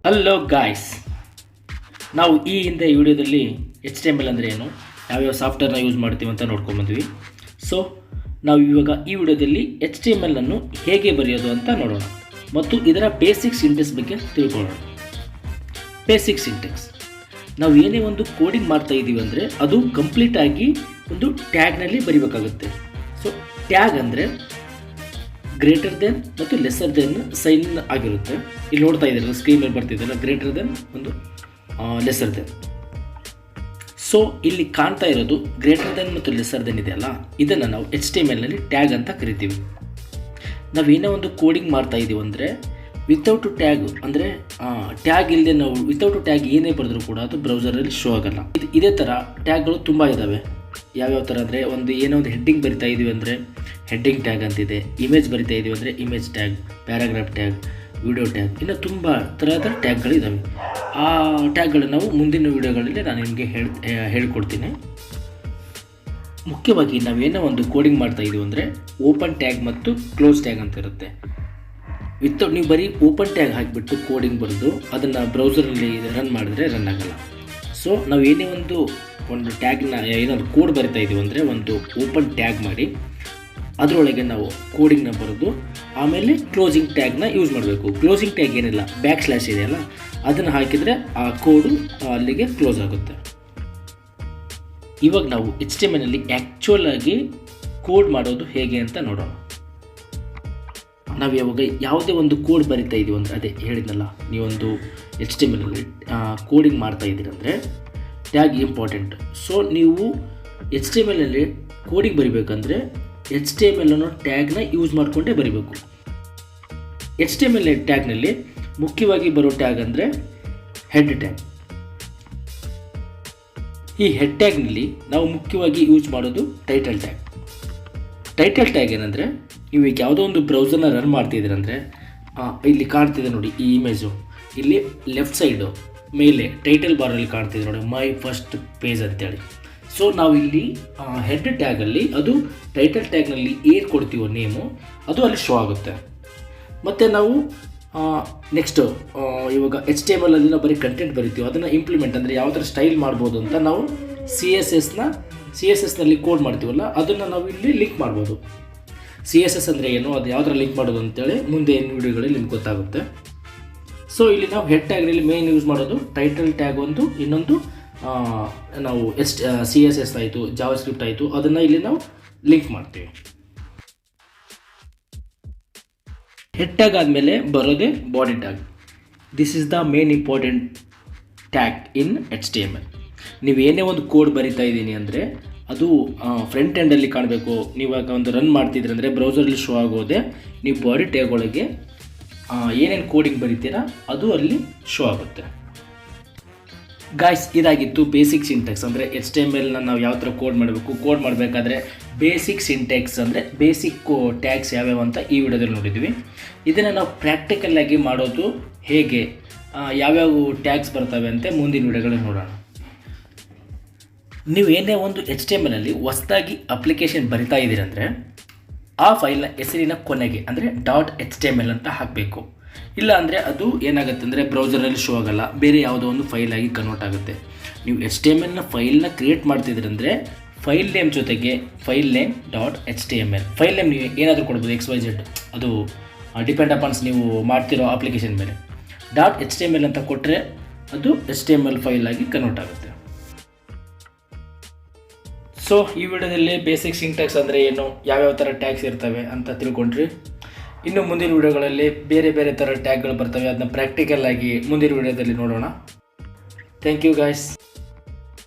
Hello guys, ನಾವು ಈ ಹಿಂದೆ ವಿಡಿಯೋದಲ್ಲಿ HTML ಅಂದರೆ ಏನು, ಯಾವ್ಯಾವ ಸಾಫ್ಟ್ವೇರ್ನ ಯೂಸ್ ಮಾಡ್ತೀವಿ ಅಂತ ನೋಡ್ಕೊಂಬಂದ್ವಿ. ಸೊ ನಾವು ಇವಾಗ ಈ ವಿಡಿಯೋದಲ್ಲಿ HTML ಅನ್ನು ಹೇಗೆ ಬರೆಯೋದು ಅಂತ ನೋಡೋಣ ಮತ್ತು ಇದರ ಬೇಸಿಕ್ ಸಿಂಟೆಕ್ಸ್ ಬಗ್ಗೆ ತಿಳ್ಕೊಳ್ಳೋಣ. ಬೇಸಿಕ್ ಸಿಂಟೆಕ್ಸ್, ನಾವು ಏನೇ ಒಂದು ಕೋಡಿಂಗ್ ಮಾಡ್ತಾ ಇದ್ದೀವಿ ಅಂದರೆ ಅದು ಕಂಪ್ಲೀಟಾಗಿ ಒಂದು ಟ್ಯಾಗ್ನಲ್ಲಿ ಬರಿಬೇಕಾಗುತ್ತೆ. ಸೊ ಟ್ಯಾಗ್ ಅಂದರೆ ಗ್ರೇಟರ್ ದೆನ್ ಮತ್ತು ಲೆಸರ್ ದೆನ್ ಸೈನ್ ಆಗಿರುತ್ತೆ. ಇಲ್ಲಿ ನೋಡ್ತಾ ಇದ್ದೀರಲ್ಲ, ಸ್ಕ್ರೀನ್ ಮೇಲೆ ಬರ್ತಿದ್ದಲ್ಲ, ಗ್ರೇಟರ್ ದೆನ್ ಒಂದು ಲೆಸರ್ ದೆನ್. ಸೊ ಇಲ್ಲಿ ಕಾಣ್ತಾ ಇರೋದು ಗ್ರೇಟರ್ ದೆನ್ ಮತ್ತು ಲೆಸರ್ ದೆನ್ ಇದೆಯಲ್ಲ, ಇದನ್ನು ನಾವು HTMLನಲ್ಲಿ ಟ್ಯಾಗ್ ಅಂತ ಕರಿತೀವಿ. ನಾವೇನೇ ಒಂದು ಕೋಡಿಂಗ್ ಮಾಡ್ತಾ ಇದ್ದೀವಿ ಅಂದರೆ ವಿತೌಟ್ ಟ್ಯಾಗ್ ಅಂದರೆ ಟ್ಯಾಗ್ ಇಲ್ಲದೆ ನಾವು ವಿತೌಟ್ ಟ್ಯಾಗ್ ಏನೇ ಬರೆದ್ರೂ ಕೂಡ ಅದು ಬ್ರೌಸರಲ್ಲಿ ಶೋ ಆಗಲ್ಲ. ಇದೇ ಥರ ಟ್ಯಾಗ್ಗಳು ತುಂಬ ಇದ್ದಾವೆ. ಯಾವ್ಯಾವ ಥರ ಅಂದರೆ ಏನೋ ಒಂದು ಹೆಡ್ಡಿಂಗ್ ಬರಿತಾ ಇದ್ದೀವಿ ಅಂದರೆ ಹೆಡ್ಡಿಂಗ್ ಟ್ಯಾಗ್ ಅಂತಿದೆ, ಇಮೇಜ್ ಬರಿತಾ ಇದ್ದೀವಿ ಅಂದರೆ image tag, paragraph tag, video tag, ಇನ್ನು ತುಂಬ ಥರದ ಟ್ಯಾಗ್ಗಳಿದ್ದಾವೆ. ಆ ಟ್ಯಾಗ್ಗಳನ್ನು ನಾವು ಮುಂದಿನ ವಿಡಿಯೋಗಳಲ್ಲಿ ನಾನು ನಿಮಗೆ ಹೇಳ್ಕೊಡ್ತೀನಿ. ಮುಖ್ಯವಾಗಿ ನಾವೇನೋ ಒಂದು ಕೋಡಿಂಗ್ ಮಾಡ್ತಾ ಇದ್ದೀವಿ ಅಂದರೆ ಓಪನ್ ಟ್ಯಾಗ್ ಮತ್ತು ಕ್ಲೋಸ್ ಟ್ಯಾಗ್ ಅಂತ ಇರುತ್ತೆ. ನೀವು ಬರೀ ಓಪನ್ ಟ್ಯಾಗ್ ಹಾಕಿಬಿಟ್ಟು ಕೋಡಿಂಗ್ ಬರೆದು ಅದನ್ನು ಬ್ರೌಸರಲ್ಲಿ ರನ್ ಮಾಡಿದ್ರೆ ರನ್ ಆಗಲ್ಲ. ಸೊ ನಾವು ಏನೇ ಒಂದು ಟ್ಯಾಗ್ನ ಏನಾದ್ರು ಕೋಡ್ ಬರಿತಾ ಇದ್ದೀವಿ ಅಂದರೆ ಒಂದು ಓಪನ್ ಟ್ಯಾಗ್ ಮಾಡಿ ಅದರೊಳಗೆ ನಾವು ಕೋಡಿಂಗ್ನ ಬರೆದು ಆಮೇಲೆ ಕ್ಲೋಸಿಂಗ್ ಟ್ಯಾಗ್ನ ಯೂಸ್ ಮಾಡಬೇಕು. ಕ್ಲೋಸಿಂಗ್ ಟ್ಯಾಗ್ ಏನಿಲ್ಲ, ಬ್ಯಾಕ್ ಸ್ಲ್ಯಾಶ್ ಇದೆಯಲ್ಲ, ಅದನ್ನು ಹಾಕಿದರೆ ಆ ಕೋಡು ಅಲ್ಲಿಗೆ ಕ್ಲೋಸ್ ಆಗುತ್ತೆ. ಇವಾಗ ನಾವು HTMLನಲ್ಲಿ ಆ್ಯಕ್ಚುಯಲ್ ಆಗಿ ಕೋಡ್ ಮಾಡೋದು ಹೇಗೆ ಅಂತ ನೋಡೋಣ. ನಾವು ಯಾವಾಗ ಯಾವುದೇ ಒಂದು ಕೋಡ್ ಬರಿತಾ ಇದ್ದೀವಿ ಅಂದರೆ, ಅದೇ ಹೇಳಿದ್ನಲ್ಲ, ನೀವೊಂದು HTMLನಲ್ಲಿ ಕೋಡಿಂಗ್ ಮಾಡ್ತಾ ಇದ್ದೀರಿ ಅಂದರೆ ಟ್ಯಾಗ್ ಇಂಪಾರ್ಟೆಂಟ್. ಸೊ ನೀವು HTMLನಲ್ಲಿ ಕೋಡಿಂಗ್ ಬರಿಬೇಕಂದ್ರೆ HTML ಅನ್ನೋ ಟ್ಯಾಗ್ನ ಯೂಸ್ ಮಾಡಿಕೊಂಡೇ ಬರಿಬೇಕು. HTML ಟ್ಯಾಗ್ನಲ್ಲಿ ಮುಖ್ಯವಾಗಿ ಬರೋ ಟ್ಯಾಗ್ ಅಂದರೆ ಹೆಡ್ ಟ್ಯಾಗ್. ಈ ಹೆಡ್ ಟ್ಯಾಗ್ನಲ್ಲಿ ನಾವು ಮುಖ್ಯವಾಗಿ ಯೂಸ್ ಮಾಡೋದು ಟೈಟಲ್ ಟ್ಯಾಗ್. ಟೈಟಲ್ ಟ್ಯಾಗ್ ಏನಂದರೆ, ನೀವು ಈಗ ಯಾವುದೋ ಒಂದು ಬ್ರೌಸರ್ನ ರನ್ ಮಾಡ್ತಿದ್ದೀರಂದರೆ ಇಲ್ಲಿ ಕಾಣ್ತಿದೆ ನೋಡಿ, ಈ ಇಮೇಜು ಇಲ್ಲಿ ಲೆಫ್ಟ್ ಸೈಡು ಮೇಲೆ ಟೈಟಲ್ ಬಾರಲ್ಲಿ ಕಾಣ್ತಿದೆ ನೋಡಿ, ಮೈ ಫಸ್ಟ್ ಪೇಜ್ ಅಂತೇಳಿ. ಸೊ ನಾವು ಇಲ್ಲಿ ಹೆಡ್ ಟ್ಯಾಗಲ್ಲಿ ಅದು ಟೈಟಲ್ ಟ್ಯಾಗ್ನಲ್ಲಿ ಏನು ಕೊಡ್ತೀವೋ ನೇಮು ಅದು ಅಲ್ಲಿ ಶೋ ಆಗುತ್ತೆ. ಮತ್ತು ನಾವು ನೆಕ್ಸ್ಟು ಇವಾಗ HTMLಲ್ಲಿ ನಾವು ಬರೀ ಕಂಟೆಂಟ್ ಬರಿತೀವಿ, ಅದನ್ನು ಇಂಪ್ಲಿಮೆಂಟ್ ಅಂದರೆ ಯಾವ ಥರ ಸ್ಟೈಲ್ ಮಾಡ್ಬೋದು ಅಂತ ನಾವು CSSನಲ್ಲಿ ಕೋಡ್ ಮಾಡ್ತೀವಲ್ಲ, ಅದನ್ನು ನಾವು ಇಲ್ಲಿ ಲಿಂಕ್ ಮಾಡ್ಬೋದು. CSS ಅಂದರೆ ಏನು, ಅದು ಯಾವ ಥರ ಲಿಂಕ್ ಮಾಡೋದು ಅಂತೇಳಿ ಮುಂದೆ ಏನು ವಿಡಿಯೋಗಳಲ್ಲಿ ನಿಮ್ಗೆ ಗೊತ್ತಾಗುತ್ತೆ. ಸೊ ಇಲ್ಲಿ ನಾವು ಹೆಡ್ ಟ್ಯಾಗ್ನಲ್ಲಿ ಮೇನ್ ಯೂಸ್ ಮಾಡೋದು ಟೈಟಲ್ ಟ್ಯಾಗ್ ಒಂದು, ಇನ್ನೊಂದು ನಾವು CSS ಆಯಿತು, ಜಾವಾಸ್ಕ್ರಿಪ್ಟ್ ಆಯಿತು, ಅದನ್ನು ಇಲ್ಲಿ ನಾವು ಲಿಂಕ್ ಮಾಡ್ತೀವಿ. ಹೆಡ್ ಟ್ಯಾಗ್ ಆದಮೇಲೆ ಬರೋದೇ body tag. This is the main important tag in HTML. ನೀವು ಏನೇ ಒಂದು ಕೋಡ್ ಬರಿತಾ ಇದ್ದೀನಿ ಅಂದರೆ ಅದು ಫ್ರಂಟ್ ಎಂಡಲ್ಲಿ ಕಾಣಬೇಕು. ನೀವಾಗ ಒಂದು ರನ್ ಮಾಡ್ತಿದ್ರೆ ಅಂದರೆ ಬ್ರೌಸರಲ್ಲಿ ಶೋ ಆಗೋದೆ ನೀವು ಬಾಡಿ ಟ್ಯಾಗ್ ಒಳಗೆ ಏನೇನು ಕೋಡಿಂಗ್ ಬರಿತೀರಾ ಅದು ಅಲ್ಲಿ ಶೋ ಆಗುತ್ತೆ. ಗಾಯ್ಸ್, ಇದಾಗಿತ್ತು ಬೇಸಿಕ್ ಸಿಂಟೆಕ್ಸ್ ಅಂದರೆ HTMLನ ನಾವು ಯಾವ ಥರ ಕೋಡ್ ಮಾಡಬೇಕು. ಕೋಡ್ ಮಾಡಬೇಕಾದ್ರೆ ಬೇಸಿಕ್ ಸಿಂಟೆಕ್ಸ್ ಅಂದರೆ ಬೇಸಿಕ್ ಟ್ಯಾಗ್ಸ್ ಯಾವ್ಯಾವ ಅಂತ ಈ ವಿಡಿಯೋದಲ್ಲಿ ನೋಡಿದ್ವಿ. ಇದನ್ನು ನಾವು ಪ್ರಾಕ್ಟಿಕಲ್ಲಾಗಿ ಮಾಡೋದು ಹೇಗೆ, ಯಾವ್ಯಾವ ಟ್ಯಾಗ್ಸ್ ಬರ್ತವೆ ಅಂತ ಮುಂದಿನ ವಿಡಿಯೋಗಳಲ್ಲಿ ನೋಡೋಣ. ನೀವು ಏನೇ ಒಂದು HTMLನಲ್ಲಿ ಹೊಸದಾಗಿ ಅಪ್ಲಿಕೇಶನ್ ಬರಿತಾ ಇದ್ದೀರಂದರೆ ಆ ಫೈಲ್ನ ಹೆಸರಿನ ಕೊನೆಗೆ ಅಂದರೆ .html ಅಂತ ಹಾಕಬೇಕು. ಇಲ್ಲ ಅಂದರೆ ಅದು ಏನಾಗುತ್ತೆ ಅಂದರೆ ಬ್ರೌಸರಲ್ಲಿ ಶೋ ಆಗಲ್ಲ, ಬೇರೆ ಯಾವುದೋ ಒಂದು ಫೈಲ್ ಆಗಿ ಕನ್ವರ್ಟ್ ಆಗುತ್ತೆ. ನೀವು HTMLನ ಫೈಲ್ನ ಕ್ರಿಯೇಟ್ ಮಾಡ್ತಿದ್ದೀರಂದರೆ ಫೈಲ್ ನೇಮ್ ಜೊತೆಗೆ file name .html. File name ನೀವು ಏನಾದರೂ ಕೊಡ್ಬೋದು, XYZ, ಅದು ಡಿಪೆಂಡ್ ಅಪಾನ್ಸ್ ನೀವು ಮಾಡ್ತಿರೋ ಅಪ್ಲಿಕೇಶನ್ ಮೇಲೆ. .html ಅಂತ ಕೊಟ್ಟರೆ ಅದು HTML ಫೈಲ್ ಆಗಿ ಕನ್ವರ್ಟ್ ಆಗುತ್ತೆ. ಸೊ ಈ ವಿಡಿಯೋದಲ್ಲಿ ಬೇಸಿಕ್ ಸಿಂಟ್ಯಾಕ್ಸ್ ಅಂದರೆ ಏನು, ಯಾವ್ಯಾವ ಥರ ಟ್ಯಾಗ್ಸ್ ಇರ್ತವೆ ಅಂತ ತಿಳ್ಕೊಂಡ್ರಿ. ಇನ್ನು ಮುಂದಿನ ವಿಡಿಯೋಗಳಲ್ಲಿ ಬೇರೆ ಬೇರೆ ಥರ ಟ್ಯಾಗ್ಗಳು ಬರ್ತವೆ, ಅದನ್ನ ಪ್ರಾಕ್ಟಿಕಲ್ ಆಗಿ ಮುಂದಿನ ವಿಡಿಯೋದಲ್ಲಿ ನೋಡೋಣ. Thank you guys.